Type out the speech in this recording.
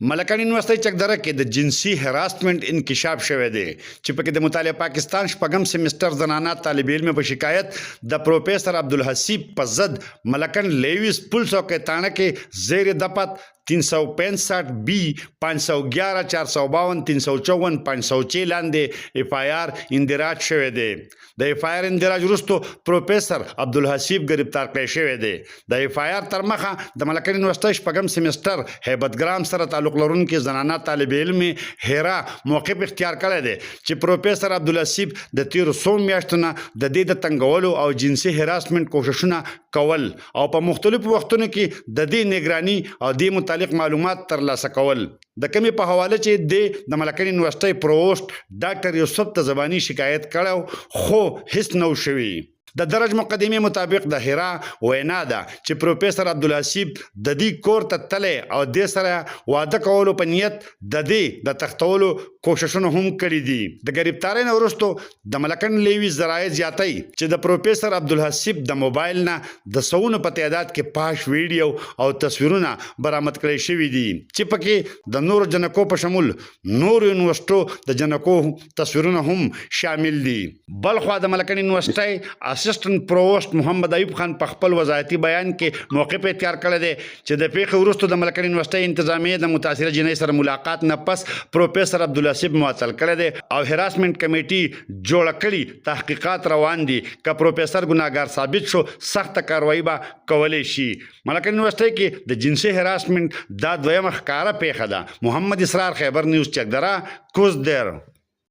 ملکان یونیورسيټي چکدره کې د جنسي هراسمنټ انکشاف شوی دی چې پکې د مطالعه پاکستان شپږم سیمستر زنانه طالب علم په شکایت د پروفیسر عبدالحسیب په ضد ملکان لیویس پولیس چوکۍ تانه کې زیر دپت 365 بی 511 452 354 506 لاندې اف آی آر اندراج شوی دی د اف آی آر اندراج وروسته پروفیسر عبدالحسیب گرفتار کړی شوی دی د اف آی آر تر مخه د ملکان یونیورسيټي شپږم سیمستر هیبت ګرام سره تعلق لرونکي زنانه طالب علم هیرا موقف اختیار کړی دی چې پروفیسر عبدالحسیب د تیرو څو میاشتو نه د دې د تنګولو او جنسي هراسمنټ کوششونه کول او په مختلفو وختونو کې د دې نگراني او د متعلق معلومات ترلاسه کول د کمی په حواله چې د ملکان یونیورسيټي پرووسټ ډاکټر یوسف ته زبانی شکایت کړو خو هیڅ نو شوی د درج مقدمه مطابق د هرا وینا ده چې پروفیسر عبدالحسیب د دې کور ته تله او د سره واده کولو په نیت د دې د تختولو کوششونه هم کړی دي د گرفتارۍ نه وروسته د ملکان لیوی ذرایع زیاتای چې د پروفیسر عبدالحسیب د موبایل نه د سونو په تعداد کې پاش ویډیو او تصویرونه برآمد کړي شوي دي چې پکې د نور جنکو په شمول نور یونیورسيټو د جنکو تصویرونه هم شامل دي بلخوا د ملکان یونیورسيټي اسسټنټ پرووسټ محمد ایوب خان په خپل وضاحتي بیان کې موقف اختیار کړی دی چې د پیښې وروسته د ملکان یونیورسيټي انتظامیه د متاثره جنۍ سره ملاقات نه پس پروفیسر عبدالحسیب معطل کړی دی او هراسمنټ کمیټي جوړه کړي تحقیقات روان دي که پروفیسر ګناهګار ثابت شو سخت کاروایی به کولی شي ملکان یونیورسيټي کې د جنسي هراسمنټ دا دویمه ښکاره پیښه ده محمد اسرار خیبر نیوز چکدره کوزدر